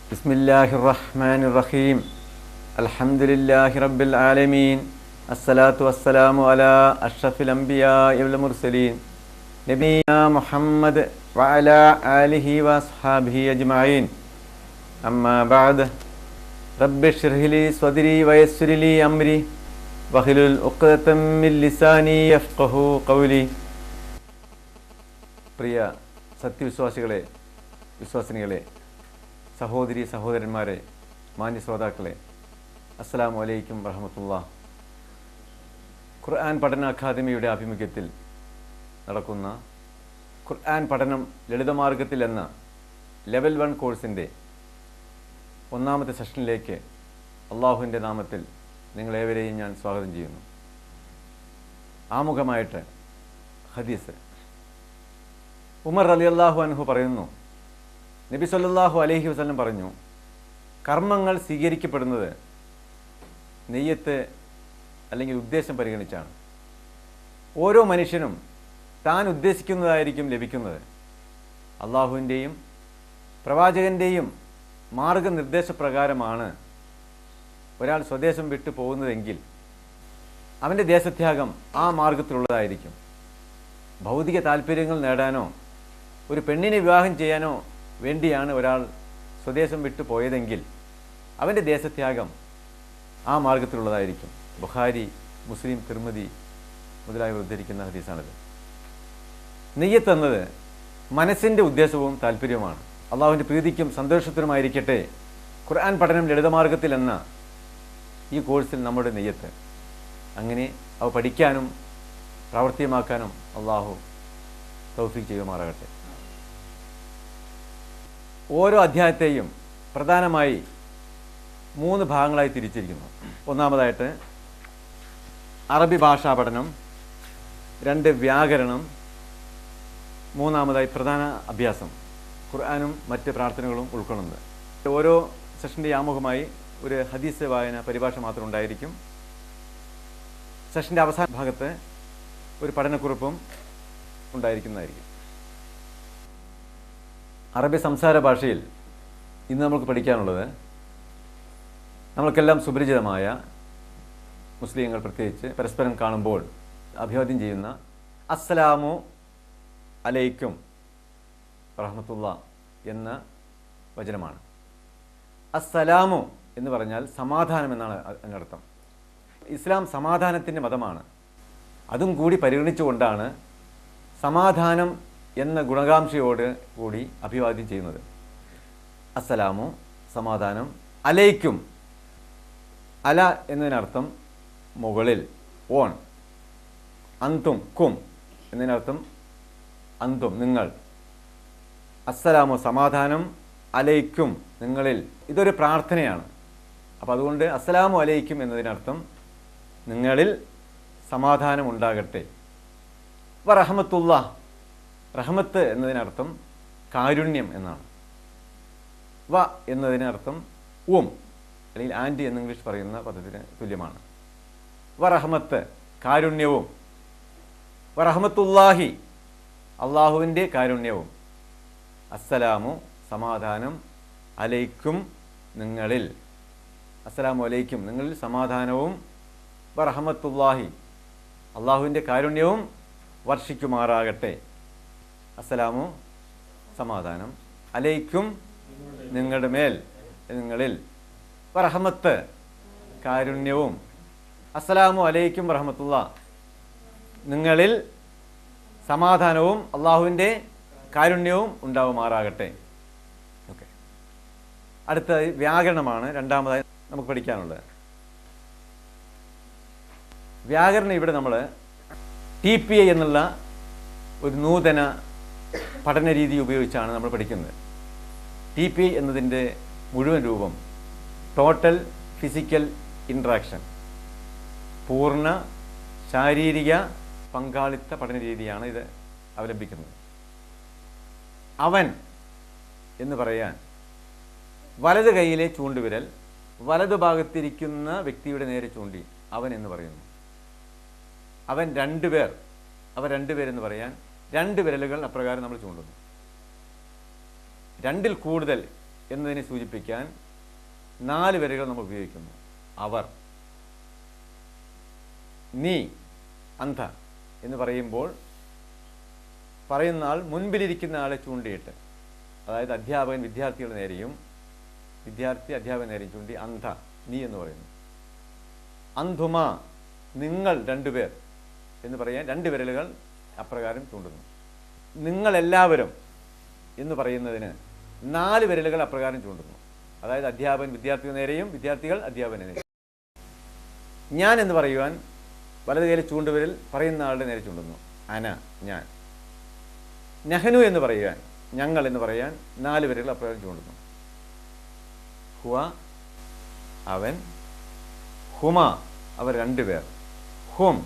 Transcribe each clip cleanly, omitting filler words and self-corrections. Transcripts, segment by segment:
ബിസ്മില്ലാഹിർ റഹ്മാനിർ റഹീം. അൽഹംദുലില്ലാഹി റബ്ബിൽ ആലമീൻ. അസ്സലാത്തു വസ്സലാമു അലാ അഷ്റഫിൽ അംബിയാഇ വൽ മുർസലീൻ നബിയിനാ മുഹമ്മദ് വഅലാ ആലിഹി വഅസ്ഹാബിഹി അജ്മഈൻ. അമ്മാ ബഅദ്. റബ്ബി ഇശ്റഹ് ലി സ്വദ്രി വയസ്സിർ ലി അംരി വഹ്ലുൽ ഉഖ്ദതം മിൻ ലിസാനി യഫ്ഖഹു ഖൗലി. പ്രിയ സത്യവിശ്വാസികളെ, വിശ്വാസിനികളെ, സഹോദരി സഹോദരന്മാരെ, മാന്യ ശ്രോതാക്കളെ, അസ്സലാമു അലൈക്കും വറഹ്മത്തുള്ളാഹി. ഖുർആൻ പഠന അക്കാദമിയുടെ ആഭിമുഖ്യത്തിൽ നടക്കുന്ന ഖുർആൻ പഠനം ലളിതമാർഗത്തിൽ എന്ന ലെവൽ 1 കോഴ്സിൻ്റെ ഒന്നാമത്തെ സെഷനിലേക്ക് അള്ളാഹുവിൻ്റെ നാമത്തിൽ നിങ്ങളേവരെയും ഞാൻ സ്വാഗതം ചെയ്യുന്നു. ആമുഖമായിട്ട് ഹദീസ്. ഉമർ റളിയല്ലാഹു അൻഹു പറയുന്നു, നബി സല്ലല്ലാഹു അലൈഹി വസല്ലം പറഞ്ഞു, കർമ്മങ്ങൾ സ്വീകരിക്കപ്പെടുന്നത് നെയ്യത്ത് അല്ലെങ്കിൽ ഉദ്ദേശം പരിഗണിച്ചാണ്. ഓരോ മനുഷ്യനും താൻ ഉദ്ദേശിക്കുന്നതായിരിക്കും ലഭിക്കുന്നത്. അള്ളാഹുവിൻ്റെയും പ്രവാചകൻ്റെയും മാർഗനിർദ്ദേശപ്രകാരമാണ് ഒരാൾ സ്വദേശം വിട്ടു പോകുന്നതെങ്കിൽ അവൻ്റെ ദേശത്യാഗം ആ മാർഗത്തിലുള്ളതായിരിക്കും. ഭൗതിക താല്പര്യങ്ങൾ നേടാനോ ഒരു പെണ്ണിനെ വിവാഹം ചെയ്യാനോ വേണ്ടിയാണ് ഒരാൾ സ്വദേശം വിട്ടു പോയതെങ്കിൽ അവൻ്റെ ദേശത്യാഗം ആ മാർഗത്തിലുള്ളതായിരിക്കും. ബുഖാരി, മുസ്ലിം, തിർമിദി മുതലായവർ ഉദ്ധരിക്കുന്ന ഹദീസാണിത്. നെയ്യത്ത് എന്നത് മനസ്സിൻ്റെ ഉദ്ദേശവും താല്പര്യവുമാണ്. അള്ളാഹുവിൻ്റെ പ്രീതിക്കും സന്തോഷത്തിനുമായിരിക്കട്ടെ ഖുർആൻ പഠനം ലളിതമാർഗത്തിൽ എന്ന ഈ കോഴ്സിൽ നമ്മുടെ നെയ്യത്ത്. അങ്ങനെ അവ പഠിക്കാനും പ്രാവർത്തികമാക്കാനും അള്ളാഹു തൗഫീഖ് ചെയ്യുമാറാകട്ടെ. ഓരോ അധ്യായത്തെയും പ്രധാനമായി 3 ഭാഗങ്ങളായി തിരിച്ചിരിക്കുന്നു. ഒന്നാമതായിട്ട് അറബി ഭാഷാ പഠനം, 2 വ്യാകരണം, മൂന്നാമതായി പ്രധാന അഭ്യാസം, ഖുർആനും മറ്റ് പ്രാർത്ഥനകളും ഉൾക്കൊള്ളുന്നത്. ഓരോ സെഷൻ്റെ ആമുഖമായി ഒരു ഹദീസ് വായന പരിഭാഷ മാത്രം ഉണ്ടായിരിക്കും. സെഷൻ്റെ അവസാന ഭാഗത്ത് ഒരു പഠനക്കുറിപ്പും ഉണ്ടായിരിക്കുന്നതായിരിക്കും. അറബി സംസാര ഭാഷയിൽ ഇന്ന് നമുക്ക് പഠിക്കാനുള്ളത് നമ്മൾക്കെല്ലാം സുപരിചിതമായ, മുസ്ലിങ്ങൾ പ്രത്യേകിച്ച് പരസ്പരം കാണുമ്പോൾ അഭിവാദ്യം ചെയ്യുന്ന അസ്സലാമു അലൈക്കും റഹ്മത്തുള്ളാഹി എന്ന വചനമാണ്. അസ്സലാമു എന്ന് പറഞ്ഞാൽ സമാധാനം എന്നാണ് അതിനർത്ഥം. ഇസ്ലാം സമാധാനത്തിൻ്റെ മതമാണ്. അതും കൂടി പരിഗണിച്ചുകൊണ്ടാണ് സമാധാനം എന്ന ഗുണകാംക്ഷയോട് കൂടി അഭിവാദ്യം ചെയ്യുന്നത്. അസ്സലാമു സമാധാനം, അലൈക്കും അല എന്നതിനർത്ഥം മുകളിൽ, ഓൺ, അന്തും കും എന്നതിനർത്ഥം അന്തും നിങ്ങൾ. അസ്സലാമു സമാധാനം, അലൈക്കും നിങ്ങളിൽ. ഇതൊരു പ്രാർത്ഥനയാണ്. അപ്പോൾ അതുകൊണ്ട് അസ്സലാമു അലൈക്കും എന്നതിനർത്ഥം നിങ്ങളിൽ സമാധാനം ഉണ്ടാകട്ടെ. വ റഹ്മത്തുള്ളാഹ്, റഹ്മത്ത് എന്നതിനർത്ഥം കാരുണ്യം എന്നാണ്. വ എന്നതിനർത്ഥം അല്ലെങ്കിൽ ആൻറ്റി എന്ന് ഇംഗ്ലീഷ് പറയുന്ന പദത്തിന് തുല്യമാണ്. വ റഹ്മത്ത് കാരുണ്യവും, വ റഹ്മത്തുള്ളാഹി അള്ളാഹുവിൻ്റെ കാരുണ്യവും, അസ്സലാമു സമാധാനം, അലൈക്കും നിങ്ങളിൽ, അസ്സലാമു അലൈക്കും നിങ്ങളിൽ സമാധാനവും, വ റഹ്മത്തുള്ളാഹി അള്ളാഹുവിൻ്റെ കാരുണ്യവും വർഷിക്കുമാറാകട്ടെ. അസ്സലാമു സമാധാനം, അലൈക്കും നിങ്ങളുടെ മേൽ, നിങ്ങളിൽ, റഹ്മത്ത് കാരുണ്യവും, അസ്സലാമു അലൈക്കും റഹ്മത്തുള്ളാഹി നിങ്ങളിൽ സമാധാനവും അള്ളാഹുവിൻ്റെ കാരുണ്യവും ഉണ്ടാവുമാറാകട്ടെ. ഓക്കെ, അടുത്ത വ്യാകരണമാണ് രണ്ടാമതായി നമുക്ക് പഠിക്കാനുള്ളത്. വ്യാകരണം ഇവിടെ നമ്മൾ TPI എന്നുള്ള ഒരു നൂതന പഠന രീതി ഉപയോഗിച്ചാണ് നമ്മൾ പഠിക്കുന്നത്. TPI എന്നതിൻ്റെ മുഴുവൻ രൂപം ടോട്ടൽ ഫിസിക്കൽ ഇൻട്രാക്ഷൻ, പൂർണ്ണ ശാരീരിക പങ്കാളിത്ത പഠന രീതിയാണ് ഇത് അവലംബിക്കുന്നത്. അവൻ എന്ന് പറയാൻ വലത് കൈയിലെ ചൂണ്ടുവിരൽ വലതു ഭാഗത്തിരിക്കുന്ന വ്യക്തിയുടെ നേരെ ചൂണ്ടി അവൻ എന്ന് പറയുന്നു. അവൻ 2 പേർ, അവർ 2 പേരെന്ന് പറയാൻ 2 വിരലുകൾ അപ്രകാരം നമ്മൾ ചൂണ്ടുന്നു. 2ൽ കൂടുതൽ എന്നതിനെ സൂചിപ്പിക്കാൻ 4 വരികൾ നമ്മൾ ഉപയോഗിക്കുന്നു. അവർ, നീ, അന്ധ എന്ന് പറയുമ്പോൾ പറയുന്ന ആൾ മുൻപിലിരിക്കുന്ന ആളെ ചൂണ്ടിയിട്ട്, അതായത് അധ്യാപകൻ വിദ്യാർത്ഥിയുടെ നേരെയും വിദ്യാർത്ഥി അധ്യാപകൻ നേരെയും ചൂണ്ടി അന്ധ, നീ എന്ന് പറയുന്നു. അന്ധുമ, നിങ്ങൾ 2 പേർ എന്ന് പറയാൻ 2 വിരലുകൾ അപ്രകാരം ചൂണ്ടുന്നു. നിങ്ങളെല്ലാവരും എന്ന് പറയുന്നതിന് 4 വിരലുകൾ അപ്രകാരം ചൂണ്ടുന്നു. അതായത് അധ്യാപകൻ വിദ്യാർത്ഥിയുടെ നേരെയും വിദ്യാർത്ഥികൾ അധ്യാപകന് നേരെയും. ഞാൻ എന്ന് പറയുവാൻ വലത് കൈയിൽ ചൂണ്ടുവിരൽ പറയുന്ന ആളുടെ നേരെ ചൂണ്ടുന്നു, അന, ഞാൻ. നഹനു എന്ന് പറയുവാൻ, ഞങ്ങൾ എന്ന് പറയാൻ 4 വിരലുകൾ അപ്രകാരം ചൂണ്ടുന്നു. ഹുവ, അവൻ. ഹുമ, അവർ 2 പേർ. ഹും,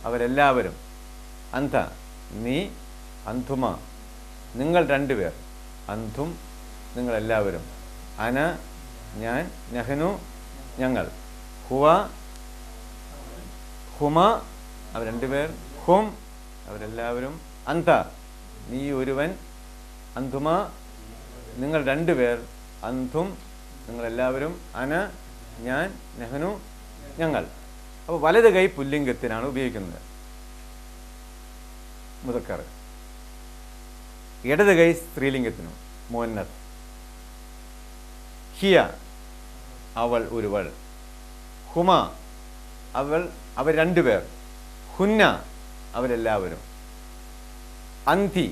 അവരെല്ലാവരും. അന്ധ, നീ. അന്ധുമ, നിങ്ങൾ 2 പേർ. അന്ധും, നിങ്ങളെല്ലാവരും. അന, ഞാൻ. നഹനു, ഞങ്ങൾ. ഹുവ, ഹുമ, അവർ 2 പേർ. ഹും, അവരെല്ലാവരും. അന്ധ, നീ ഒരുവൻ. അന്ധുമ, നിങ്ങൾ 2 പേർ. അന്ധും, നിങ്ങളെല്ലാവരും. അന, ഞാൻ. നഹനു, ഞങ്ങൾ. അപ്പോൾ വലത് കൈ പുല്ലിംഗത്തിനാണ് ഉപയോഗിക്കുന്നത്, മുദക്കർ. ഇടത് കൈ സ്ത്രീലിംഗത്തിനും, മുഅന്നസ്. ഹിയ, അവൾ, ഒരുവൾ. ഹുമ, അവർ 2 പേർ. ഹുന്ന, അവരെല്ലാവരും. അന്തി,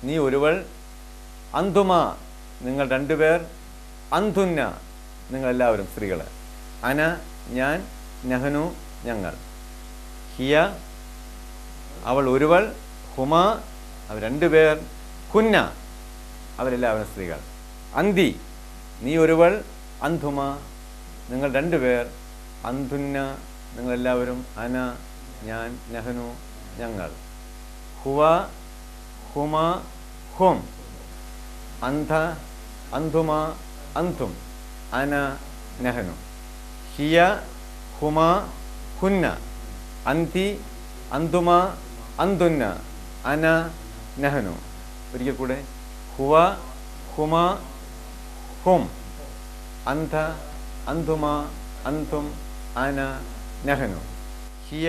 നീ ഒരുവൾ. അന്തുമ, നിങ്ങൾ 2 പേർ. അന്തുന്ന, നിങ്ങളെല്ലാവരും, സ്ത്രീകൾ. അന, ഞാൻ. നഹനു, ഞങ്ങൾ. ഹിയ, അവൾ ഒരുവൾ. ഹുമ, അവർ 2 പേർ. ഹുന്ന, അവരെല്ലാവരും, സ്ത്രീകൾ. അന്തി, നീ ഒരുവൾ. അന്ധുമ, നിങ്ങൾ 2 പേർ. അന്ധുന്ന, നിങ്ങളെല്ലാവരും. അന, ഞാൻ. നഹനു, ഞങ്ങൾ. ഹുവ, ഹുമ, ഹും. അന്ധ, അന്ധുമ, അന്ധും. അന, നഹനു. ഹിയ, ഹുമ, ഹുന്ന. അന്തി, അന്ധുമ, അന്ധുന്ന. അന, നഹനു. ഒരിക്കൽ കൂടെ. ഹുവ, ഹുമ, ഹും. അന്ധ, അന്ധുമ, അന്ധും. അന, നഹനു. ഹിയ,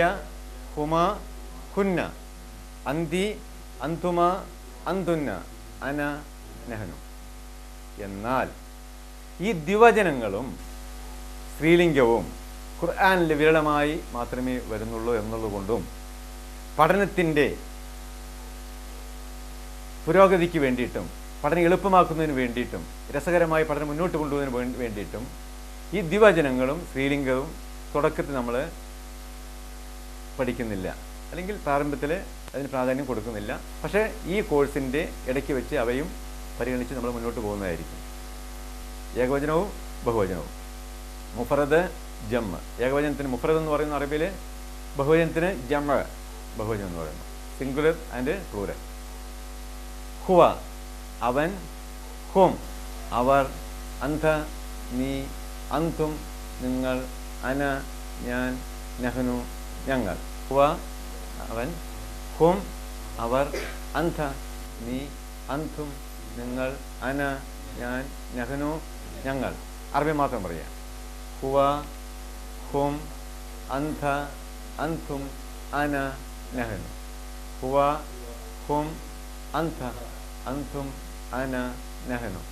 ഹുമ, ഹുന്ന. അന്തി, അന്ധുമ, അന്ധുന്ന. അന, നഹനു. എന്നാൽ ഈ ദ്വിവചനങ്ങളും സ്ത്രീലിംഗവും ഖുർആനിൽ വിരളമായി മാത്രമേ വരുന്നുള്ളൂ എന്നുള്ളതുകൊണ്ടും പഠനത്തിൻ്റെ പുരോഗതിക്ക് വേണ്ടിയിട്ടും പഠനം എളുപ്പമാക്കുന്നതിന് വേണ്ടിയിട്ടും രസകരമായി പഠനം മുന്നോട്ട് കൊണ്ടുപോകുന്നതിന് വേണ്ടിയിട്ടും ഈ ദ്വിവചനങ്ങളും സ്ത്രീലിംഗവും തുടക്കത്തിൽ നമ്മൾ പഠിക്കുന്നില്ല, അല്ലെങ്കിൽ പ്രാരംഭത്തിൽ അതിന് പ്രാധാന്യം കൊടുക്കുന്നില്ല. പക്ഷേ ഈ കോഴ്സിൻ്റെ ഇടയ്ക്ക് വെച്ച് അവയും പരിഗണിച്ച് നമ്മൾ മുന്നോട്ട് പോകുന്നതായിരിക്കും. ഏകവചനവും ബഹുവചനവും. മുഫറദ്, ജമ്മ്. ഏകവചനത്തിന് മുഫറദ് എന്ന് പറയുന്ന അറബിയിൽ, ബഹുവചനത്തിന് ജമ്മ്, ബഹുവചനം എന്ന് പറയുന്നു. Singular and plural. ഹുവ, അവൻ. ഹും, അവർ. അന്ധ, നീ. അന്തും, നിങ്ങൾ. അന, ഞാൻ. നഹനു, ഞങ്ങൾ. ഹുവ, അവൻ. ഹും, അവർ. അന്ധ, നീ. അന്തും, നിങ്ങൾ. അന, ഞാൻ. നഹനു, ഞങ്ങൾ. അറബി മാത്രം പറയാം. ഹുവ, ഹും, അന്ധ, അന്തും, അന, നഹനു. ഹുവ, ഹും, അന്ധ, അന്തും, അന, നഹനു.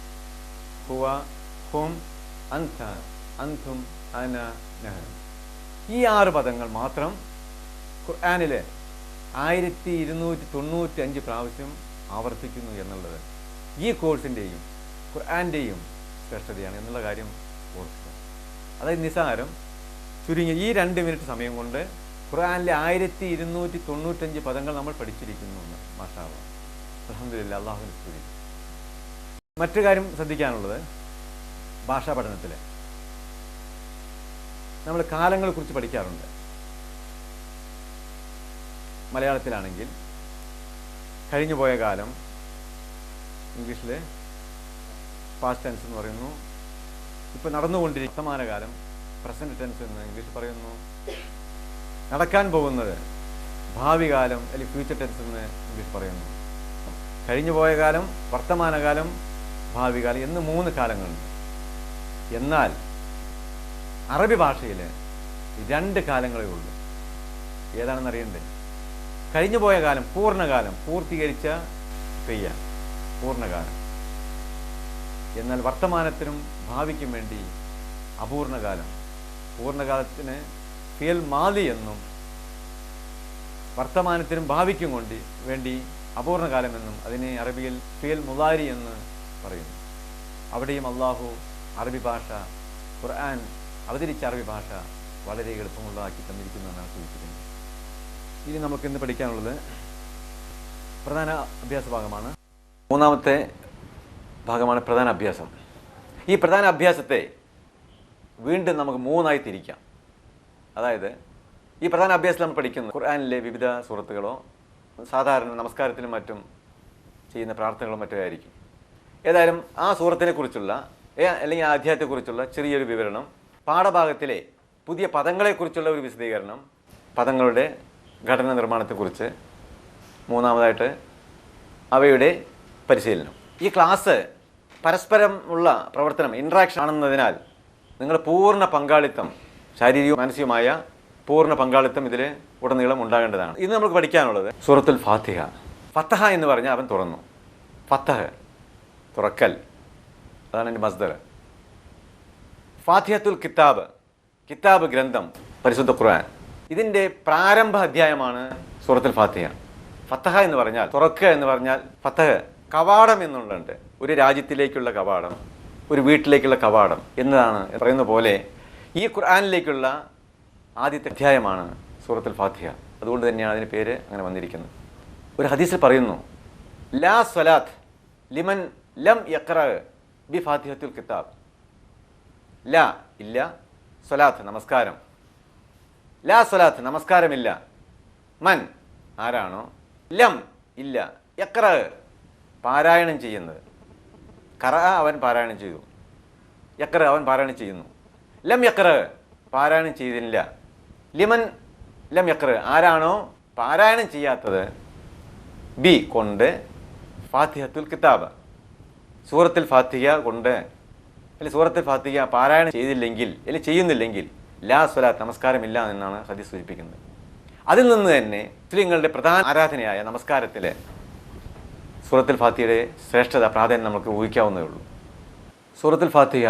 ഹുവ, ഹും, അന്ധ, അന്തും, അന, നഹനു. ഈ 6 പദങ്ങൾ മാത്രം ഖുർആനിൽ 1295 പ്രാവശ്യം ആവർത്തിക്കുന്നു എന്നുള്ളത് ഈ കോഴ്സിൻ്റെയും ഖുർആൻ്റെയും ശ്രേഷ്ഠതയാണ് എന്നുള്ള കാര്യം ഓർക്കുക. അതായത് നിസ്സാരം ചുരുങ്ങി ഈ 2 മിനിറ്റ് സമയം കൊണ്ട് ഖുർആനിലെ 1295 പദങ്ങൾ നമ്മൾ പഠിച്ചിരിക്കുന്നു എന്ന്. മാഷാ അല്ലാഹ്, അൽഹംദുലില്ലാഹ്, അല്ലാഹുവിനെ സ്തുതി. മറ്റു കാര്യം ശ്രദ്ധിക്കാനുള്ളത്, ഭാഷാ പഠനത്തിൽ നമ്മൾ കാലങ്ങളെക്കുറിച്ച് പഠിക്കാറുണ്ട്. മലയാളത്തിലാണെങ്കിൽ കഴിഞ്ഞുപോയ കാലം ഇംഗ്ലീഷിൽ പാസ്റ്റ് ടെൻസ് എന്ന് പറയുന്നു. ഇപ്പോൾ നടന്നുകൊണ്ടിരിക്കുന്ന വർത്തമാനകാലം പ്രസൻറ്റ് ടെൻസ് എന്ന് ഇംഗ്ലീഷ് പറയുന്നു. നടക്കാൻ പോകുന്നത് ഭാവി കാലം അല്ലെങ്കിൽ ഫ്യൂച്ചർ ടെൻസ് എന്ന് ഇംഗ്ലീഷ് പറയുന്നു. കഴിഞ്ഞുപോയ കാലം, വർത്തമാനകാലം, ഭാവി കാലം എന്ന് 3 കാലങ്ങളുണ്ട്. എന്നാൽ അറബി ഭാഷയിൽ 2 കാലങ്ങളേ ഉള്ളൂ. ഏതാണെന്ന് അറിയണ്ടേ? കഴിഞ്ഞു പോയ കാലം പൂർണ്ണകാലം, പൂർത്തീകരിച്ച പെയ്യ പൂർണ്ണകാലം. എന്നാൽ വർത്തമാനത്തിനും ഭാവിക്കും വേണ്ടി അപൂർണകാലം. പൂർണ്ണകാലത്തിന് ഫിയൽ മാലി എന്നും വർത്തമാനത്തിനും ഭാവിക്കും കൊണ്ട് വേണ്ടി അപൂർണകാലമെന്നും അതിനെ അറബിയിൽ ഫിയൽ മുലാരി എന്ന് പറയുന്നു. അവിടെയും അള്ളാഹു അറബി ഭാഷ, ഖുർആൻ അവതരിച്ച അറബി ഭാഷ വളരെ എളുപ്പമുള്ളതാക്കി തന്നിരിക്കുന്നു എന്നാണ് സൂചിപ്പിക്കുന്നത്. ഇനി നമുക്ക് ഇന്ന് പഠിക്കാനുള്ളത് പ്രധാന അഭ്യാസ ഭാഗമാണ്. 3ാമത്തെ ഭാഗമാണ് പ്രധാന അഭ്യാസം. ഈ പ്രധാന അഭ്യാസത്തെ വീണ്ടും നമുക്ക് 3ആയി തിരിക്കാം. അതായത് ഈ പ്രധാന അഭ്യാസത്തിൽ നമ്മൾ പഠിക്കുന്നത് ഖുർആനിലെ വിവിധ സൂറത്തുകളോ സാധാരണ നമസ്കാരത്തിലും മറ്റും ചെയ്യുന്ന പ്രാർത്ഥനകളോ മറ്റോ ആയിരിക്കും. ഏതായാലും ആ സൂറത്തിനെ കുറിച്ചുള്ള അല്ലെങ്കിൽ ആ അധ്യായത്തെക്കുറിച്ചുള്ള ചെറിയൊരു വിവരണം, പാഠഭാഗത്തിലെ പുതിയ പദങ്ങളെക്കുറിച്ചുള്ള ഒരു വിശദീകരണം, പദങ്ങളുടെ ഘടന നിർമ്മാണത്തെക്കുറിച്ച്, 3ാമതായിട്ട് അവയുടെ പരിശീലനം. ഈ ക്ലാസ് പരസ്പരം ഉള്ള പ്രവർത്തനം, ഇൻട്രാക്ഷൻ ആണെന്നതിനാൽ നിങ്ങൾ പൂർണ്ണ പങ്കാളിത്തം, ശാരീരികവും മാനസികവുമായ പൂർണ്ണ പങ്കാളിത്തം ഇതിൽ ഉടനീളം ഉണ്ടാകേണ്ടതാണ്. ഇന്ന് നമുക്ക് പഠിക്കാനുള്ളത് സൂറത്തുൽ ഫാത്തിഹ. ഫത്തഹ എന്ന് പറഞ്ഞാൽ അവൻ തുറന്നു. ഫത്തഹ് തുറക്കൽ, അതാണ് എൻ്റെ മസ്ദർ. ഫാത്തിഹത്തുൽ കിതാബ്, കിതാബ് ഗ്രന്ഥം, പരിശുദ്ധ ഖുർആൻ. ഇതിൻ്റെ പ്രാരംഭ അധ്യായമാണ് സൂറത്തുൽ ഫാത്തിഹ. ഫത്തഹ എന്ന് പറഞ്ഞാൽ തുറക്കുക എന്ന് പറഞ്ഞാൽ ഫത്തഹ് കവാടം എന്നുള്ളുണ്ട്. ഒരു രാജ്യത്തിലേക്കുള്ള കവാടം, ഒരു വീട്ടിലേക്കുള്ള കവാടം എന്നതാണ് പറയുന്ന പോലെ ഈ ഖുർആനിലേക്കുള്ള ആദ്യത്തെ അധ്യായമാണ് സൂറത്തുൽ ഫാത്തിഹ. അതുകൊണ്ട് തന്നെയാണ് അതിന് പേര് അങ്ങനെ വന്നിരിക്കുന്നത്. ഒരു ഹദീസിൽ പറയുന്നു, ലാ സ്വലാത്ത് ലിമൻ ലം യഖ്റ ബി ഫാത്തിഹത്തുൽ കിതാബ്. ലാ ഇല്ല, സ്വലാത്ത് നമസ്കാരം, ലാ സ്വലാത്ത് നമസ്കാരമില്ല, മൻ ആരാണോ, ലം ഇല്ല, യഖ്റ പാരായണം ചെയ്യുന്നത്. ഖറ അവൻ പാരായണം ചെയ്തു, യഖ്റ അവൻ പാരായണം ചെയ്യുന്നു, ലം യഖ്റ പാരായണം ചെയ്തില്ല, ലിമൻ ലം യഖ്റ ആരാണോ പാരായണം ചെയ്യാത്തത്, ബി കൊണ്ട്, ഫാത്തിഹത്തുൽ കിതാബ് സൂറത്തുൽ ഫാത്തിഹ കൊണ്ട്, അല്ലെങ്കിൽ സൂറത്തുൽ ഫാത്തിഹ പാരായണം ചെയ്തില്ലെങ്കിൽ അല്ലെങ്കിൽ ചെയ്യുന്നില്ലെങ്കിൽ ലാ സ്വലാത്ത് നമസ്കാരമില്ല എന്നാണ് ഹദീസ് സൂചിപ്പിക്കുന്നത്. അതിൽ നിന്ന് തന്നെ മുസ്ലിങ്ങളുടെ പ്രധാന ആരാധനയായ നമസ്കാരത്തിലെ സൂറത്തുൽ ഫാത്തിഹയുടെ ശ്രേഷ്ഠത, പ്രാധാന്യം നമുക്ക് ഊഹിക്കാവുന്നതേ ഉള്ളൂ. സൂറത്തുൽ ഫാത്തിഹ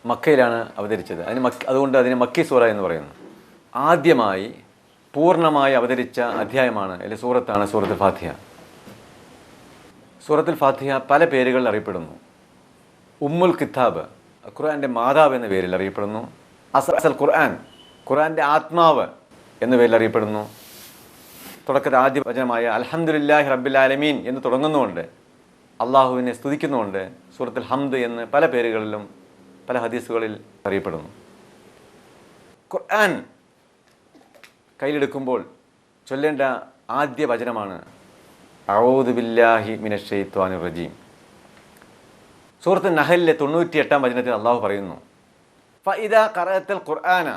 മക്കയിലാണ് അവതരിച്ചത്. അതുകൊണ്ട് അതിന് മക്കി സൂറ എന്ന് പറയുന്നു. ആദ്യമായി പൂർണ്ണമായി അവതരിച്ച അധ്യായമാണ് അല്ലെങ്കിൽ സൂറത്താണ് സൂറത്തുൽ ഫാത്തിഹ. സൂറത്തുൽ ഫാത്തിഹ പല പേരുകളിൽ അറിയപ്പെടുന്നു. ഉമ്മുൽ കിതാബ്, ഖുർആൻ്റെ മാതാവ് എന്ന പേരിൽ അറിയപ്പെടുന്നു. അസൽ ഖുർആൻ, ഖുർആൻ്റെ ആത്മാവ് എന്ന പേരിൽ അറിയപ്പെടുന്നു. തുടക്കത്തിൽ ആദ്യ വചനമായ അൽഹംദുലില്ലാഹി റബ്ബിൽ ആലമീൻ എന്ന് തുടങ്ങുന്നുകൊണ്ട്, അള്ളാഹുവിനെ സ്തുതിക്കുന്നുകൊണ്ട് സൂറത്തുൽ ഹംദ് എന്ന് പല പേരുകളിലും പല ഹദീസുകളിൽ അറിയപ്പെടുന്നു. ഖുർആൻ കയ്യിലെടുക്കുമ്പോൾ ചൊല്ലേണ്ട ആദ്യ വചനമാണ് അഊദു ബില്ലാഹി മിനശ് ശൈത്വാനിർ റജീം. സൂറത്തുൽ നഹലിലെ 98-ാം വചനത്തിൽ അള്ളാഹു പറയുന്നു, ഫഇദാ ഖറഅത്തൽ ഖുർആന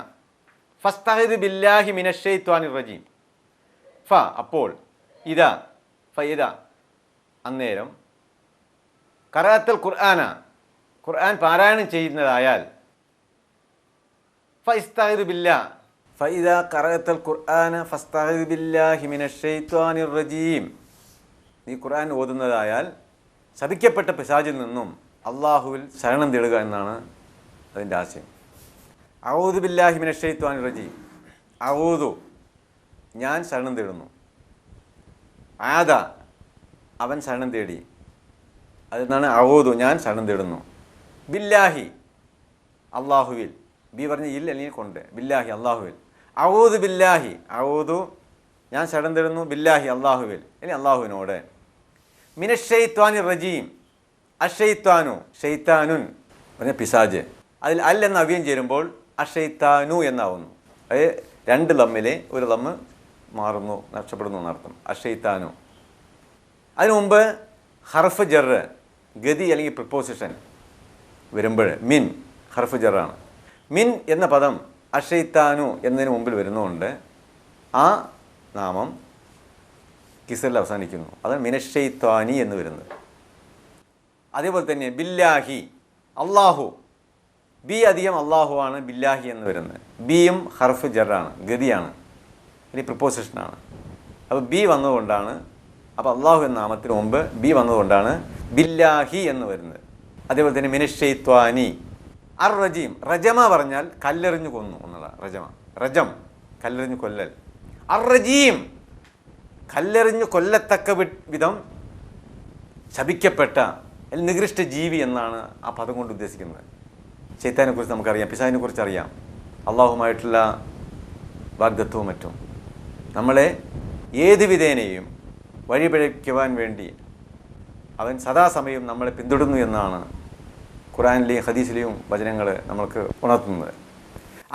ഫസ്തഇദ് ബില്ലാഹി മിനശ് ശൈത്വാനിർ റജീം. ഫ അപ്പോൾ, ഇദാ ഫഇദ അന്നേരം, ഖറഅത്തൽ ഖുർആന ഖുർആൻ പാരായണം ചെയ്യുന്നതായാൽ, ഫസ്തഇദ് ബില്ലാഹ് ഫഇദാ ഖറഅത്തൽ ഖുർആന ഫസ്തഇദ് ബില്ലാഹി മിനശ് ശൈത്വാനിർ റജീം. നീ ഖുർആൻ ഓതുന്നതായാൽ ശപിക്കപ്പെട്ട പിശാചിൽ നിന്നും അള്ളാഹുവിൽ ശരണം തേടുക എന്നാണ് അതിൻ്റെ ആശയം. അഊദു ബില്ലാഹി മിനശ് ശൈത്വാനിർ റജീം. അഊദു ഞാൻ ശരണം തേടുന്നു, ആദ അവൻ ശരണം തേടി, അതെന്നാണ് അഊദു ഞാൻ ശരണം തേടുന്നു, ബില്ലാഹി അള്ളാഹുവിൽ, ബി പറഞ്ഞ ഇൽ അല്ലെങ്കിൽ കൊണ്ട്, ബില്ലാഹി അള്ളാഹുവിൽ, അഊദു ബില്ലാഹി അഊദു ഞാൻ ശരണം തേടുന്നു, ബില്ലാഹി അള്ളാഹുവിൽ അല്ലെങ്കിൽ അള്ളാഹുവിനോട്, മിനശ് ശൈത്വാനിർ റജീം അഷൈത്താനു ഷെയ്ത്താനുൻ പറഞ്ഞ പിശാജ്, അതിൽ അൽ എന്ന അവ്യം ചേരുമ്പോൾ അഷൈത്താനു എന്നാവുന്നു. അത് 2 ലമ്മിലെ ഒരു ലമ്മ് മാറുന്നു, നഷ്ടപ്പെടുന്നു എന്നർത്ഥം. അഷൈത്താനു. അതിനു മുമ്പ് ഹർഫ് ജർ, ഗതി അല്ലെങ്കിൽ പ്രിപ്പോസിഷൻ വരുമ്പോൾ മിൻ ഹർഫ് ജറാണ്. മിൻ എന്ന പദം അഷൈത്താനു എന്നതിന് മുമ്പിൽ വരുന്നതുകൊണ്ട് ആ നാമം കിസറിൽ അവസാനിക്കുന്നു. അതാണ് മിനശൈത്വാനി എന്ന് വരുന്നത്. അതേപോലെ തന്നെ ബില്ലാഹി, അള്ളാഹു, ബി അധികം അള്ളാഹു ആണ് ബില്ലാഹി എന്ന് വരുന്നത്. ബിയും ഹർഫ് ജറാണ്, ഗതിയാണ്, ഇനി പ്രിപ്പോസിഷനാണ്. അപ്പോൾ ബി വന്നതുകൊണ്ടാണ്, അപ്പോൾ അള്ളാഹു എന്ന നാമത്തിന് മുമ്പ് ബി വന്നതുകൊണ്ടാണ് ബില്ലാഹി എന്ന് വരുന്നത്. അതേപോലെ തന്നെ മിനശ്ശൈത്വാനി അർ റജീം, റജമ പറഞ്ഞാൽ കല്ലെറിഞ്ഞു കൊന്നു എന്നുള്ളതാണ് റജമ. റജം കല്ലെറിഞ്ഞു കൊല്ലൽ. അർ റജീം കല്ലെറിഞ്ഞു കൊല്ലത്തക്ക വിധം ശപിക്കപ്പെട്ട നികൃഷ്ട ജീവി എന്നാണ് ആ പദം കൊണ്ട് ഉദ്ദേശിക്കുന്നത്. ശൈത്താനെ കുറിച്ച് നമുക്കറിയാം, പിശാചിനെ കുറിച്ച് അറിയാം, അള്ളാഹുമായിട്ടുള്ള വാഗ്ദത്വവും മറ്റും. നമ്മളെ ഏത് വിധേനയും വഴിപിഴയ്ക്കുവാൻ വേണ്ടി അവൻ സദാസമയം നമ്മളെ പിന്തുടരുന്നു എന്നാണ് ഖുർആനിലെയും ഹദീസിലെയും വചനങ്ങൾ നമ്മൾക്ക് ഉണർത്തുന്നത്.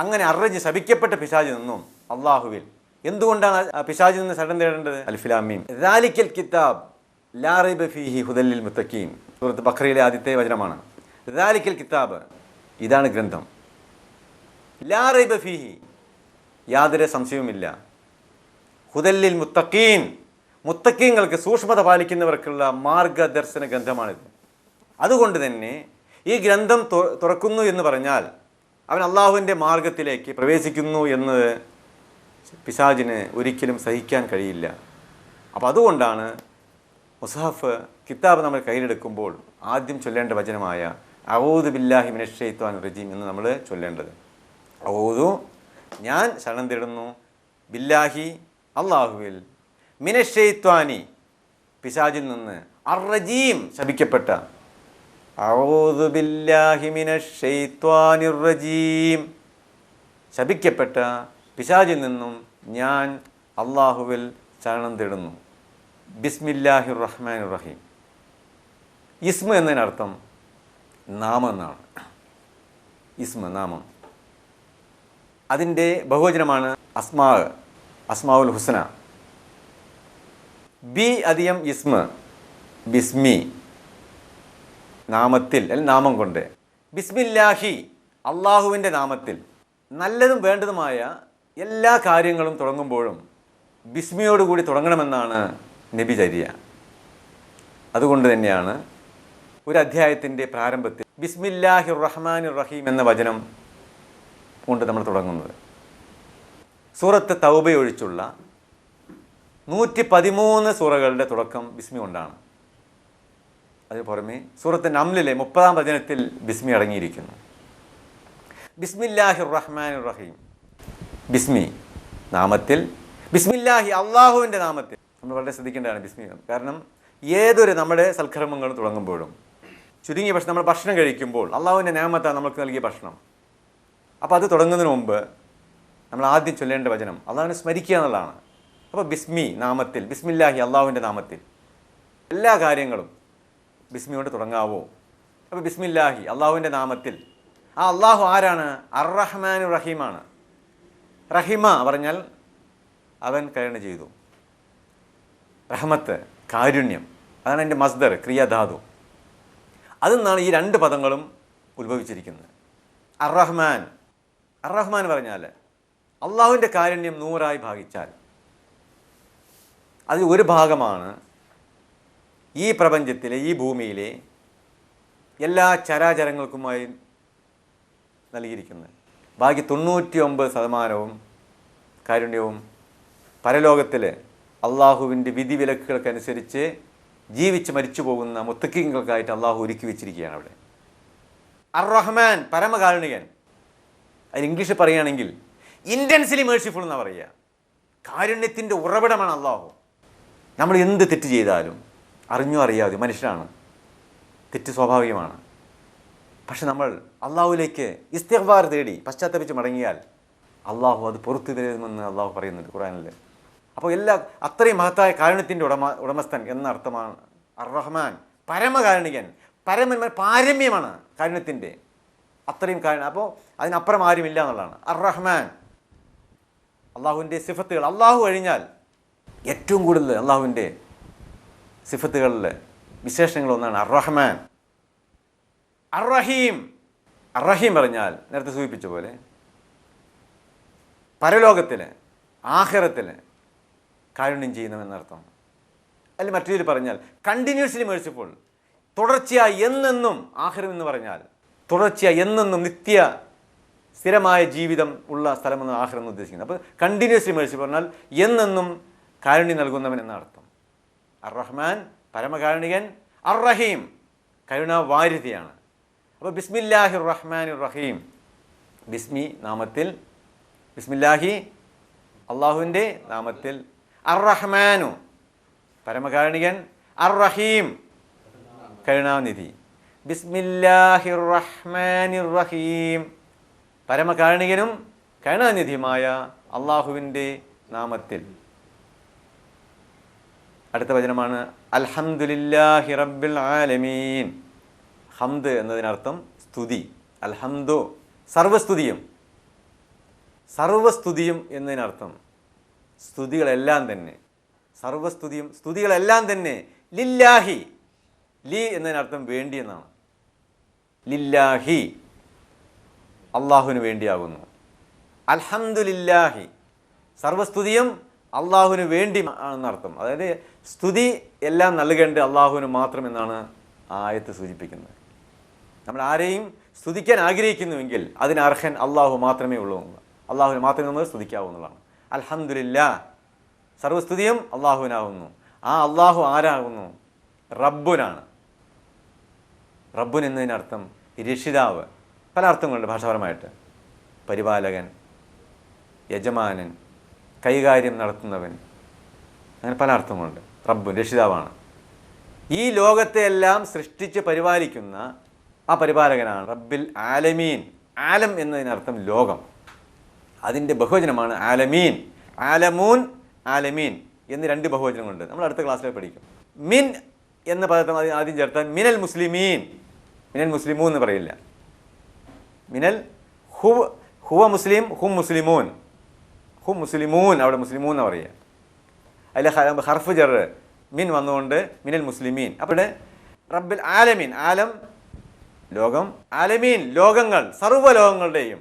അങ്ങനെ അർറജ് ശപിക്കപ്പെട്ട പിശാചിൽ നിന്നും അള്ളാഹുവിൽ. എന്തുകൊണ്ടാണ് പിശാചിൽ നിന്ന് ശരണം തേടേണ്ടത്? അൽഫ് ലാം മീം ദാലിക്കൽ കിതാബ് ലാ റൈബ ഫീഹി ഹുദൽ ലിൽ മുത്തഖീൻ, സൂറത്ത് ബഖറയിലെ ആദ്യത്തെ വചനമാണ്. ദാലിക്കൽ കിതാബ്, ഇതാണ് ഗ്രന്ഥം. ലാ റൈബ ഫീഹി, യാതൊരു സംശയവുമില്ല. ഹുദൽ ലിൽ മുത്തഖീൻ, മുത്തഖീങ്ങൾക്ക് സൂക്ഷ്മത പാലിക്കുന്നവർക്കുള്ള മാർഗദർശന ഗ്രന്ഥമാണിത്. അതുകൊണ്ട് തന്നെ ഈ ഗ്രന്ഥം തുറക്കുന്നു എന്ന് പറഞ്ഞാൽ അവൻ അള്ളാഹുവിൻ്റെ മാർഗത്തിലേക്ക് പ്രവേശിക്കുന്നു എന്ന് പിശാചിന് ഒരിക്കലും സഹിക്കാൻ കഴിയില്ല. അപ്പോൾ അതുകൊണ്ടാണ് മുസ്ഹഫ് കിതാബ് നമ്മൾ കയ്യിലെടുക്കുമ്പോൾ ആദ്യം ചൊല്ലേണ്ട വചനമായ അഊദു ബില്ലാഹി മിനശ് ശൈത്വാനിർ റജീം എന്ന് നമ്മൾ ചൊല്ലേണ്ടത്. ഔദു, ഞാൻ ശരണം തേടുന്നു, ബില്ലാഹി അള്ളാഹുവിൽ, മിനശ് ശൈത്വാനി പിശാചിൽ നിന്ന്, അർ റജീം ശപിക്കപ്പെട്ട, അഊദു ബില്ലാഹി മിനശ് ശൈത്വാനിർ റജീം ശപിക്കപ്പെട്ട പിശാചിൽ നിന്നും ഞാൻ അള്ളാഹുവിൽ ശരണം തേടുന്നു. ബിസ്മില്ലാഹിർ റഹ്മാനിർ റഹീം. ഇസ്മ എന്നതിനർത്ഥം നാമം എന്നാണ്. ഇസ്മ, നാമം. അതിൻ്റെ ബഹുവചനമാണ് അസ്മാഉൽ ഹുസ്ന. ബി അധികം ഇസ്മ, ബിസ്മി, നാമത്തിൽ അല്ലെങ്കിൽ നാമം കൊണ്ട്. ബിസ്മില്ലാഹി, അള്ളാഹുവിൻ്റെ നാമത്തിൽ. നല്ലതും വേണ്ടതുമായ എല്ലാ കാര്യങ്ങളും തുടങ്ങുമ്പോഴും ബിസ്മിയോടുകൂടി തുടങ്ങണമെന്നാണ് നബിചര്യ. അതുകൊണ്ട് തന്നെയാണ് ഒരു അധ്യായത്തിൻ്റെ പ്രാരംഭത്തിൽ ബിസ്മില്ലാഹിർ റഹ്മാനിർ റഹീം എന്ന വചനം കൊണ്ട് നമ്മൾ തുടങ്ങുന്നത്. സൂറത്ത് തൗബ ഒഴിച്ചുള്ള 113 സൂറകളുടെ തുടക്കം ബിസ്മി കൊണ്ടാണ്. അതിന് പുറമെ സൂറത്ത് നംലിലെ 30-ാം വചനത്തിൽ ബിസ്മി അടങ്ങിയിരിക്കുന്നു. ബിസ്മില്ലാഹിർ റഹ്മാനിർ റഹീം, ബിസ്മി നാമത്തിൽ, ബിസ്മില്ലാഹി അള്ളാഹുവിൻ്റെ നാമത്തിൽ. നമ്മൾ വളരെ ശ്രദ്ധിക്കേണ്ടതാണ് ബിസ്മി. കാരണം ഏതൊരു നമ്മുടെ സൽക്കർമ്മങ്ങളും തുടങ്ങുമ്പോഴും, ചുരുങ്ങിയ പക്ഷെ നമ്മൾ ഭക്ഷണം കഴിക്കുമ്പോൾ അള്ളാഹുവിൻ്റെ നിഅമത്താണ് നമുക്ക് നൽകിയ ഭക്ഷണം. അപ്പോൾ അത് തുടങ്ങുന്നതിന് മുമ്പ് നമ്മൾ ആദ്യം ചൊല്ലേണ്ട വചനം അള്ളാഹുവിനെ സ്മരിക്കുക എന്നുള്ളതാണ്. അപ്പോൾ ബിസ്മി നാമത്തിൽ, ബിസ്മില്ലാഹി അള്ളാഹുവിൻ്റെ നാമത്തിൽ. എല്ലാ കാര്യങ്ങളും ബിസ്മി കൊണ്ട് തുടങ്ങാവോ? അപ്പോൾ ബിസ്മില്ലാഹി അള്ളാഹുവിൻ്റെ നാമത്തിൽ. ആ അള്ളാഹു ആരാണ്? അർ റഹ്മാനുർ റഹീമാണ്. റഹിമ പറഞ്ഞാൽ അവൻ കരുണ ചെയ്തു. റഹ്മത്ത്, കാരുണ്യം, അതാണ് എൻ്റെ മസ്ദർ, ക്രിയാധാതു. അതിൽ നിന്നാണ് ഈ രണ്ട് പദങ്ങളും ഉത്ഭവിച്ചിരിക്കുന്നത്. അർ റഹ്മാൻ, അർ റഹ്മാൻ പറഞ്ഞാൽ അള്ളാഹുവിൻ്റെ കാരുണ്യം 100 ഭാഗിച്ചാൽ അതിൽ ഒരു ഭാഗമാണ് ഈ പ്രപഞ്ചത്തിലെ, ഈ ഭൂമിയിലെ എല്ലാ ചരാചരങ്ങൾക്കുമായി നൽകിയിരിക്കുന്നത്. ബാക്കി 99% കാരുണ്യവും പരലോകത്തിൽ അള്ളാഹുവിൻ്റെ വിധിവിലക്കുകൾക്കനുസരിച്ച് ജീവിച്ച് മരിച്ചു പോകുന്ന മുത്തഖീങ്ങൾക്കായിട്ട് അള്ളാഹു ഒരുക്കി വെച്ചിരിക്കുകയാണ് അവിടെ. അർ റഹ്മാൻ പരമകാരുണികൻ. അതിന് ഇംഗ്ലീഷിൽ പറയുകയാണെങ്കിൽ ഇൻറ്റൻസ്ലി മേഴ്സിഫുൾ എന്നാണ് പറയുക. കാരുണ്യത്തിൻ്റെ ഉറവിടമാണ് അള്ളാഹു. നമ്മൾ എന്ത് തെറ്റ് ചെയ്താലും അറിഞ്ഞോ അറിയാതെ, മനുഷ്യരാണ്, തെറ്റ് സ്വാഭാവികമാണ്. പക്ഷെ നമ്മൾ അള്ളാഹുവിലേക്ക് ഇസ്തിഗ്ഫാർ തേടി പശ്ചാത്തപിച്ച് മടങ്ങിയാൽ അള്ളാഹു അത് പുറത്തു തരുമെന്ന് അള്ളാഹു പറയുന്നുണ്ട് ഖുർആനിൽ. അപ്പോൾ അത്രയും മഹത്തായ കാരുണ്യത്തിൻ്റെ ഉടമസ്ഥൻ എന്ന അർത്ഥമാണ് അർ റഹ്മാൻ. പരമകാരുണികൻ, പാരമ്യമാണ് കാരുണ്യത്തിൻ്റെ, അത്രയും കാരുണ്യം. അപ്പോൾ അതിനപ്പുറം ആരുമില്ല എന്നുള്ളതാണ് അർ റഹ്മാൻ. അള്ളാഹുവിൻ്റെ സിഫത്തുകൾ, അള്ളാഹു കഴിഞ്ഞാൽ ഏറ്റവും കൂടുതൽ അള്ളാഹുവിൻ്റെ സിഫത്തുകളിൽ വിശേഷങ്ങളൊന്നാണ് അർ റഹ്മാൻ. അർ റഹീം, അർ റഹീം പറഞ്ഞാൽ നേരത്തെ സൂചിപ്പിച്ച പോലെ പരലോകത്തിൽ, ആഖിറത്തിൽ കാരുണ്യം ചെയ്യുന്നവെന്നർത്ഥം. അതിൽ മറ്റൊരു പറഞ്ഞാൽ കണ്ടിന്യൂസ്ലി മേഴ്സിഫുൾ, തുടർച്ചയായി എന്നെന്നും, ആഖിറം എന്ന് പറഞ്ഞാൽ തുടർച്ചയായി എന്നെന്നും നിത്യ സ്ഥിരമായ ജീവിതം ഉള്ള സ്ഥലമെന്ന് ആഖിറം എന്ന് ഉദ്ദേശിക്കുന്നത്. അപ്പോൾ കണ്ടിന്യൂസ്ലി മേഴ്സി പറഞ്ഞാൽ എന്നെന്നും കാരുണ്യം നൽകുന്നവൻ എന്ന അർത്ഥം. അർ റഹ്മാൻ പരമകാരുണികൻ, അർ റഹീം കരുണാവാരിധിയാണ്. അപ്പോൾ ബിസ്മില്ലാഹിർ റഹ്മാനിർ റഹീം, ബിസ്മി നാമത്തിൽ, ബിസ്മില്ലാഹി അള്ളാഹുവിൻ്റെ നാമത്തിൽ, അർ റഹ്മാനു പരമകാരുണികൻ, അർ റഹീം കരുണാനിധി. ബിസ്മില്ലാഹിർ റഹ്മാനിർ റഹീം പരമകാരുണികനും കരുണാനിധിയുമായ അള്ളാഹുവിൻ്റെ നാമത്തിൽ. അടുത്ത വചനമാണ് അൽഹംദുലില്ലാഹി റബ്ബിൽ ആലമീൻ. ഹംദ് എന്നതിനർത്ഥം സ്തുതി. അൽഹംദു സർവസ്തുതിയും, സർവസ്തുതിയും എന്നതിനർത്ഥം സ്തുതികളെല്ലാം തന്നെ, സർവസ്തുതിയും സ്തുതികളെല്ലാം തന്നെ ലില്ലാഹി, ലി എന്നതിനർത്ഥം വേണ്ടി എന്നാണ്. ലില്ലാഹി അള്ളാഹുവിന് വേണ്ടിയാകുന്നു. അൽഹംദുലില്ലാഹി സർവസ്തുതിയും അള്ളാഹുവിന് വേണ്ടി ആണെന്നർത്ഥം. അതായത് സ്തുതി എല്ലാം നൽകേണ്ടത് അള്ളാഹുവിന് മാത്രം എന്നാണ് ആയത്ത് സൂചിപ്പിക്കുന്നത്. നമ്മൾ ആരെയും സ്തുതിക്കാൻ ആഗ്രഹിക്കുന്നുവെങ്കിൽ അതിന് അർഹൻ അള്ളാഹു മാത്രമേ ഉള്ളൂ. അള്ളാഹുവിന് മാത്രമേ നമ്മൾ സ്തുതിക്കാവുന്നതാണ്. അൽഹംദുലില്ലാ സർവസ്തുതിയും അള്ളാഹുവിനാകുന്നു. ആ അള്ളാഹു ആരാകുന്നു? റബ്ബുനാണ്. റബ്ബുൻ എന്നതിനർത്ഥം രക്ഷിതാവ്. പല അർത്ഥങ്ങളുണ്ട് ഭാഷാപരമായിട്ട്. പരിപാലകൻ, യജമാനൻ, കൈകാര്യം നടത്തുന്നവൻ, അങ്ങനെ പല അർത്ഥങ്ങളുണ്ട്. റബ്ബുൻ രക്ഷിതാവാണ്. ഈ ലോകത്തെ എല്ലാം സൃഷ്ടിച്ച് പരിപാലിക്കുന്ന ആ പരിപാലകനാണ് റബ്ബിൽ ആലമീൻ. ആലം എന്നതിനർത്ഥം ലോകം. അതിൻ്റെ ബഹുവചനമാണ് ആലമീൻ. ആലമൂൻ, ആലമീൻ എന്ന് രണ്ട് ബഹുവചനങ്ങളുണ്ട്. നമ്മൾ അടുത്ത ക്ലാസ്സിൽ പഠിക്കും. മിൻ എന്ന പദത്തെ ആദ്യം ചേർത്താൽ മിനൽ മുസ്ലിമീൻ, മിനൽ മുസ്ലിമൂൻ എന്ന് പറയില്ല. മിനൽ ഹുവ മുസ്ലിം, ഹും മുസ്ലിമൂൻ, ഹും മുസ്ലിമൂൻ, അവിടെ മുസ്ലിമൂൻ എന്ന് പറയുക. അതിൽ ഹർഫ് ജർ മിൻ വന്നുകൊണ്ട് മിനൽ മുസ്ലിമീൻ. അപ്പോൾ റബ്ബിൽ ആലമീൻ, ആലം ലോകം, ആലമീൻ ലോകങ്ങൾ, സർവ്വലോകങ്ങളുടെയും,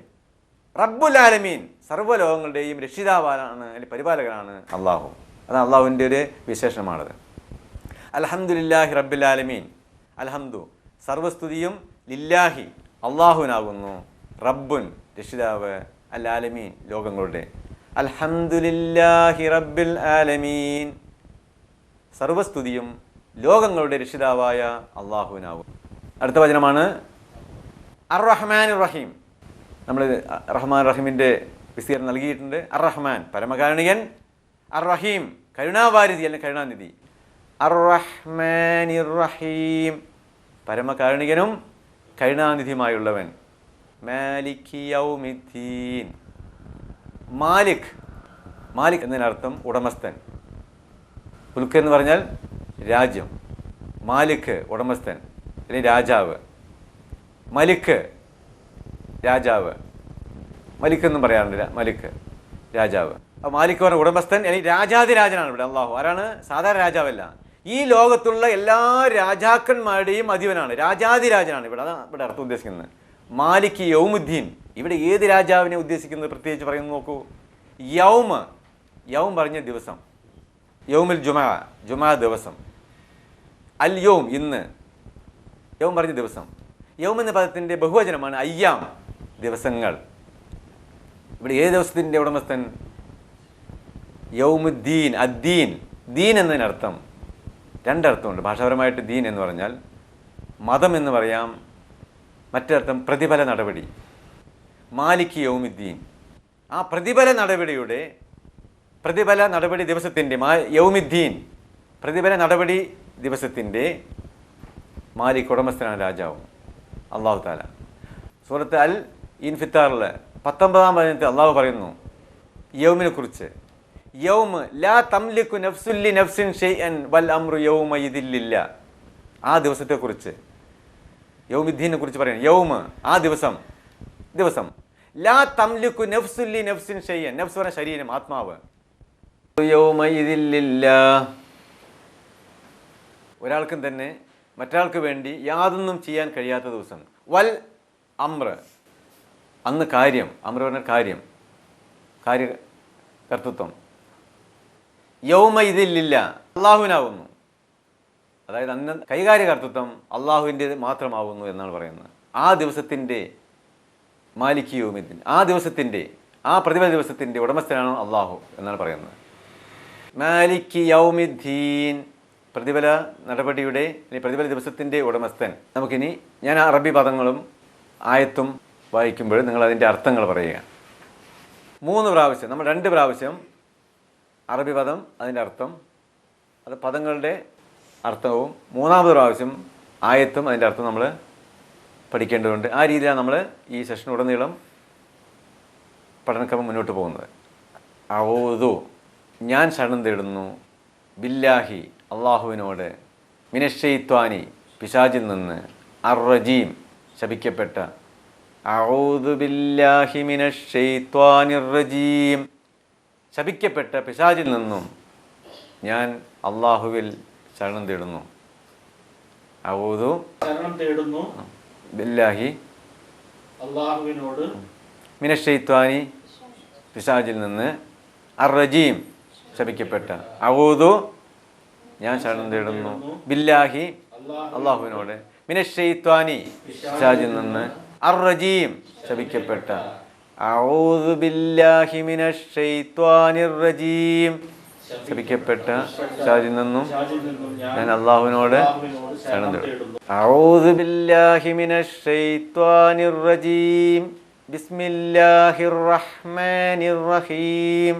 റബ്ബുൽ ആലമീൻ സർവ്വലോകങ്ങളുടെയും രക്ഷിതാവാണ്, അല്ലെങ്കിൽ പരിപാലകനാണ് അള്ളാഹു. അത് അള്ളാഹുവിൻ്റെ ഒരു വിശേഷണമാണത്. അൽഹംദുലില്ലാഹി റബ്ബിൽ ആലമീൻ. അൽഹംദു സർവസ്തുതിയും ലില്ലാഹി അള്ളാഹുവിനാകുന്നു, റബ്ബുൻ രക്ഷിതാവ്, അൽ ആലമീൻ ലോകങ്ങളുടെ. അൽഹംദുലില്ലാഹി റബ്ബിൽ ആലമീൻ സർവസ്തുതിയും ലോകങ്ങളുടെ രക്ഷിതാവായ അള്ളാഹുവിനാകും. അടുത്ത വചനമാണ് അർ റഹ്മാൻ റഹീം. നമ്മൾ റഹ്മാൻ റഹീമിൻ്റെ വിസ്തീർണം നൽകിയിട്ടുണ്ട്. അർ റഹ്മാൻ പരമകാരുണികൻ, അർ റഹീം കരുണാവാരിധി അല്ലെങ്കിൽ കരുണാനിധി. അർ റഹ്മാൻ റഹീം പരമകാരുണികനും കരുണാനിധിയുമായുള്ളവൻ. മാലിക് യൗമിദ്ദീൻ. മാലിക്, മാലിക് എന്നതിനർത്ഥം ഉടമസ്ഥൻ. മുൽക്ക് എന്ന് പറഞ്ഞാൽ രാജ്യം. മാലിക് ഉടമസ്ഥൻ അല്ലെങ്കിൽ രാജാവ്. മലിക്ക് രാജാവ്. മലിക്ക് എന്നും പറയാറുണ്ട്. മലിക്ക് രാജാവ്. അപ്പോൾ മാലിക് പറഞ്ഞ ഉടമസ്ഥൻ അല്ലെങ്കിൽ രാജാതിരാജനാണ് ഇവിടെ അള്ളാഹു. ആരാണ്? സാധാരണ രാജാവല്ല. ഈ ലോകത്തുള്ള എല്ലാ രാജാക്കന്മാരുടെയും അധിപനാണ്, രാജാതിരാജനാണ് ഇവിടെ. അതാണ് ഇവിടെ അർത്ഥം ഉദ്ദേശിക്കുന്നത്. മാലിക് യൗമുദ്ദീൻ. ഇവിടെ ഏത് രാജാവിനെ ഉദ്ദേശിക്കുന്നത് പ്രത്യേകിച്ച് പറയുന്നു നോക്കൂ. യൗമ്, യൗം പറഞ്ഞ ദിവസം. യൗമുൽ ജുമാ, ജുമാ ദിവസം. അൽ യൗം ഇന്ന്. യൗം പറഞ്ഞ ദിവസം. യൗം എന്ന പദത്തിൻ്റെ ബഹുവചനമാണ് അയ്യാം, ദിവസങ്ങൾ. ഇവിടെ ഏത് ദിവസത്തിൻ്റെ ഉടമസ്ഥൻ? യൗമുദ്ദീൻ, അദ്ദീൻ. ദീൻ എന്നതിനർത്ഥം രണ്ടർത്ഥമുണ്ട് ഭാഷാപരമായിട്ട്. ദീൻ എന്ന് പറഞ്ഞാൽ മതം എന്ന് പറയാം, മറ്റൊരർത്ഥം പ്രതിഫല നടപടി. മാലിക് യൗമുദ്ദീൻ, ആ പ്രതിഫല നടപടി ദിവസത്തിൻ്റെ, യൗമുദ്ദീൻ പ്രതിഫല നടപടി ദിവസത്തിൻ്റെ മാലിക് ഉടമസ്ഥനാണ് രാജാവും അള്ളാഹു താല. സൂറത്ത് അൽ ഇൻഫിത്താറിൽ 19-ാം വചനത്തിൽ അള്ളാഹു പറയുന്നു യൗമിനെ കുറിച്ച്. യൗമ് ലാ തംലികു നഫ്സുൻ ലി നഫ്സിൻ ഷൈഅൻ വൽ അംറു യൗമഇദിൻ ലില്ലാഹ്. ആ ദിവസത്തെക്കുറിച്ച്, യൗമുദ്ദീനെ കുറിച്ച് പറയുന്നു. യൗമ് ആ ദിവസം, ദിവസം. ലാ തംലികു നഫ്സുൻ ലി നഫ്സിൻ ഷൈഅൻ. നഫ്സ് പറഞ്ഞ ശരീരം, ആത്മാവ്. യൗമഇദിൻ ലില്ലാഹ്. ഒരാൾക്കും തന്നെ മറ്റൊരാൾക്ക് വേണ്ടി യാതൊന്നും ചെയ്യാൻ കഴിയാത്ത ദിവസം. വൽ അമ്ര, അന്ന് കാര്യം. അമ്ര പറഞ്ഞ കാര്യം, കാര്യകർത്തൃത്വം. യൗമഇദിൻ ലില്ലാഹ് അള്ളാഹുവിനാവുന്നു. അതായത് അന്ന് കൈകാര്യകർത്തൃത്വം അള്ളാഹുവിൻ്റെ മാത്രമാവുന്നു എന്നാണ് പറയുന്നത്. ആ ദിവസത്തിൻ്റെ മാലിക് യൗമിദ്ദീൻ, ആ ദിവസത്തിൻ്റെ, ആ പ്രതിഫല ദിവസത്തിൻ്റെ ഉടമസ്ഥനാണ് അള്ളാഹു എന്നാണ് പറയുന്നത്. മാലിക് യൗമിദ്ദീൻ, പ്രതിഫല നടപടിയുടെ പ്രതിഫല ദിവസത്തിൻ്റെ ഉടമസ്ഥൻ. നമുക്കിനി ഞാൻ അറബി പദങ്ങളും ആയത്തും വായിക്കുമ്പോൾ നിങ്ങൾ അതിൻ്റെ അർത്ഥങ്ങൾ പറയുക. 3 പ്രാവശ്യം, നമ്മൾ 2 പ്രാവശ്യം അറബി പദം അതിൻ്റെ അർത്ഥം, അത് പദങ്ങളുടെ അർത്ഥവും 3ാമത് പ്രാവശ്യം ആയത്തും അതിൻ്റെ അർത്ഥം നമ്മൾ പഠിക്കേണ്ടതുണ്ട്. ആ രീതിയിലാണ് നമ്മൾ ഈ സെഷൻ ഉടനീളം പഠനക്രമം മുന്നോട്ട് പോകുന്നത്. ഔദു, ഞാൻ ശരണം തേടുന്നു, ബില്ലാഹി, അള്ളാഹുവിനോട്, മിനശ്ശൈത്വാനി, പിശാചിൽ നിന്ന്, അർറജീം, ശപിക്കപ്പെട്ട, ഔദു ബില്ലാഹി മിനശ്ശൈത്വാനിർ റജീം, ശപിക്കപ്പെട്ട പിശാചിൽ നിന്നും ഞാൻ അള്ളാഹുവിൽ ശരണം തേടുന്നു. ഔദു, ശരണം തേടുന്നു, ബില്ലാഹി, അള്ളാഹുവിനോട്, മിനശ്ശൈത്വാനി, പിശാചിൽ നിന്ന്, അർറജീം, ശപിക്കപ്പെട്ട, ഔദു, ഞാൻ ശരണം തേടുന്നു, ബില്ലാഹി, അള്ളാഹുവിനോട്, മിനശ്ശൈത്വാനി, പിശാചിൽ നിന്ന്, അർറജീം, ശപിക്കപ്പെട്ട, ഔദു ബില്ലാഹി മിനശ്ശൈത്വാനിർ റജീം, ശപിക്കപ്പെട്ട പിശാചിൽ നിന്നും ഞാൻ അള്ളാഹുവിനോട് ശരണം തേടുന്നു. ഔദു ബില്ലാഹി മിനശ്ശൈത്വാനിർ റജീം, ബിസ്മില്ലാഹിർ റഹ്മാനിർ റഹീം,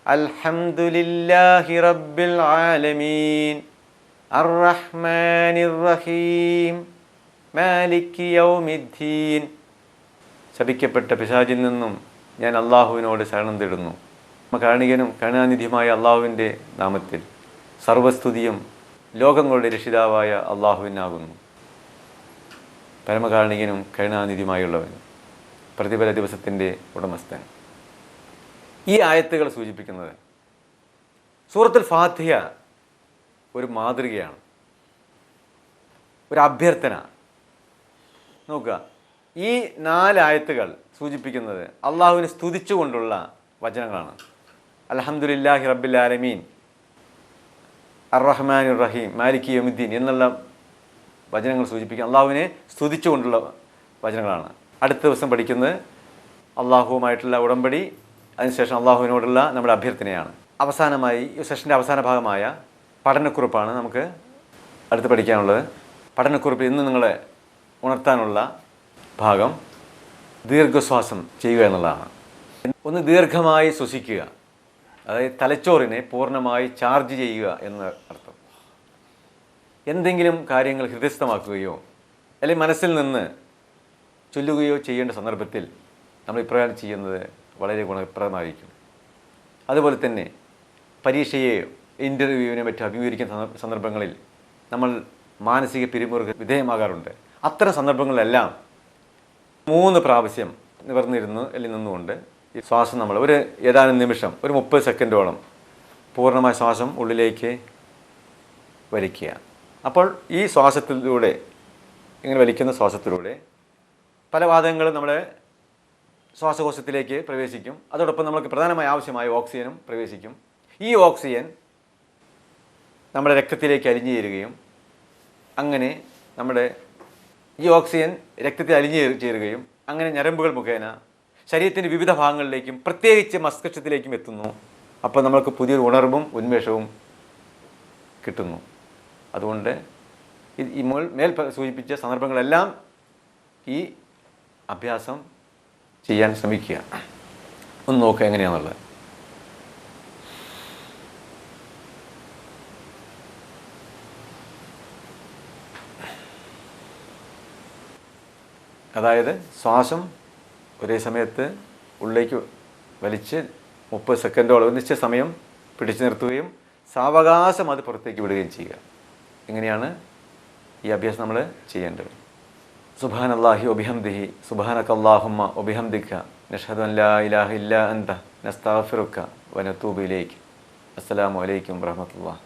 അൽഹംദുലില്ലാഹി റബ്ബിൽ ആലമീൻ, അർറഹ്മാനിർ റഹീം, മാലിക് യൗമിദ്ദീൻ, ശപിക്കപ്പെട്ട പിശാചിൽ നിന്നും ഞാൻ അള്ളാഹുവിനോട് ശരണം തേടുന്നു. കാരുണികനും കരുണാനിധിയുമായ അള്ളാഹുവിൻ്റെ നാമത്തിൽ സർവസ്തുതിയും ലോകങ്ങളുടെ രക്ഷിതാവായ അള്ളാഹുവിനാകുന്നു. പരമകാരുണികനും കരുണാനിധിയുമായുള്ളവൻ, പ്രതിഫല ദിവസത്തിൻ്റെ ഉടമസ്ഥൻ. ഈ ആയത്തുകൾ സൂചിപ്പിക്കുന്നത് സൂറത്തുൽ ഫാത്തിഹ ഒരു മാതൃകയാണ്, ഒരു അഭ്യർത്ഥന. നോക്കുക, ഈ 4 ആയത്തുകൾ സൂചിപ്പിക്കുന്നത് അള്ളാഹുവിനെ സ്തുതിച്ചുകൊണ്ടുള്ള വചനങ്ങളാണ്. അൽഹംദുലില്ലാഹി റബ്ബിൽ ആലമീൻ, അർറഹ്മാനിർ റഹീം, മാലിക് യൗമിദ്ദീൻ എന്നുള്ള വചനങ്ങൾ സൂചിപ്പിക്കുന്ന അള്ളാഹുവിനെ സ്തുതിച്ചുകൊണ്ടുള്ള വചനങ്ങളാണ്. അടുത്ത ദിവസം പഠിക്കുന്നത് അള്ളാഹുവുമായിട്ടുള്ള ഉടമ്പടി, അതിനുശേഷം അള്ളാഹുവിനോടുള്ള നമ്മുടെ അഭ്യർത്ഥനയാണ്. അവസാനമായി ഈ സെഷൻ്റെ അവസാന ഭാഗമായ പഠനക്കുറിപ്പാണ് നമുക്ക് അടുത്ത് പഠിക്കാനുള്ളത്. പഠനക്കുറിപ്പ് ഇന്ന് നിങ്ങളെ ഉണർത്താനുള്ള ഭാഗം ദീർഘശ്വാസം ചെയ്യുക എന്നുള്ളതാണ്. ഒന്ന് ദീർഘമായി ശ്വസിക്കുക, അതായത് തലച്ചോറിനെ പൂർണ്ണമായി ചാർജ് ചെയ്യുക എന്ന അർത്ഥം. എന്തെങ്കിലും കാര്യങ്ങൾ ഹൃദയസ്ഥമാക്കുകയോ അല്ലെങ്കിൽ മനസ്സിൽ നിന്ന് ചൊല്ലുകയോ ചെയ്യേണ്ട സന്ദർഭത്തിൽ നമ്മൾ ഇപ്രകാരം ചെയ്യുന്നത് വളരെ ഗുണപ്രദമായിരിക്കും. അതുപോലെ തന്നെ പരീക്ഷയെയോ ഇൻ്റർവ്യൂവിനെ മറ്റും അഭിമുഖീകരിക്കുന്ന സന്ദർഭങ്ങളിൽ നമ്മൾ മാനസിക പിരിമുറുക്ക് വിധേയമാകാറുണ്ട്. അത്തരം സന്ദർഭങ്ങളിലെല്ലാം 3 പ്രാവശ്യം നിവർന്നിരുന്നു അല്ലെങ്കിൽ നിന്നുകൊണ്ട് ഈ ശ്വാസം നമ്മൾ ഒരു ഏതാനും നിമിഷം, ഒരു 30 സെക്കൻഡോളം പൂർണ്ണമായ ശ്വാസം ഉള്ളിലേക്ക് വലിക്കുക. അപ്പോൾ ഈ ശ്വാസത്തിലൂടെ, ഇങ്ങനെ വലിക്കുന്ന ശ്വാസത്തിലൂടെ പല വാതകങ്ങളും നമ്മുടെ ശ്വാസകോശത്തിലേക്ക് പ്രവേശിക്കും. അതോടൊപ്പം നമുക്ക് പ്രധാനമായി ആവശ്യമായ ഓക്സിജനും പ്രവേശിക്കും. ഈ ഓക്സിജൻ നമ്മുടെ രക്തത്തിലേക്ക് അലിഞ്ഞു ചേരുകയും അങ്ങനെ നമ്മുടെ ഈ ഓക്സിജൻ രക്തത്തിൽ അലിഞ്ഞു ചേരുകയും അങ്ങനെ ഞരമ്പുകൾ മുഖേന ശരീരത്തിൻ്റെ വിവിധ ഭാഗങ്ങളിലേക്കും പ്രത്യേകിച്ച് മസ്തിഷ്കത്തിലേക്കും എത്തുന്നു. അപ്പോൾ നമ്മൾക്ക് പുതിയൊരു ഉണർവും ഉന്മേഷവും കിട്ടുന്നു. അതുകൊണ്ട് ഈ മേൽ സൂചിപ്പിച്ച സന്ദർഭങ്ങളെല്ലാം ഈ അഭ്യാസം ചെയ്യാൻ ശ്രമിക്കുക. ഒന്ന് നോക്കുക എങ്ങനെയാണെന്നുള്ളത്. അതായത് ശ്വാസം ഒരേ സമയത്ത് ഉള്ളിലേക്ക് വലിച്ച് 30 സെക്കൻഡോളം ഒരു നിശ്ചിത സമയം പിടിച്ചു നിർത്തുകയും സാവകാശം അത് പുറത്തേക്ക് വിടുകയും ചെയ്യുക. ഇങ്ങനെയാണ് ഈ അഭ്യാസം നമ്മൾ ചെയ്യേണ്ടത്. സുബ്ഹാനല്ലാഹി വബിഹംദിഹി, സുബ്ഹാനകല്ലാഹുമ്മ വബിഹംദിക, നഷ്ഹദു അൻ ലാ ഇലാഹ ഇല്ലാ അൻത, നസ്തഗ്ഫിറുക വനതൂബു ഇലൈക്. അസ്സലാമു അലൈക്കും വറഹ്മത്തുള്ളാഹി.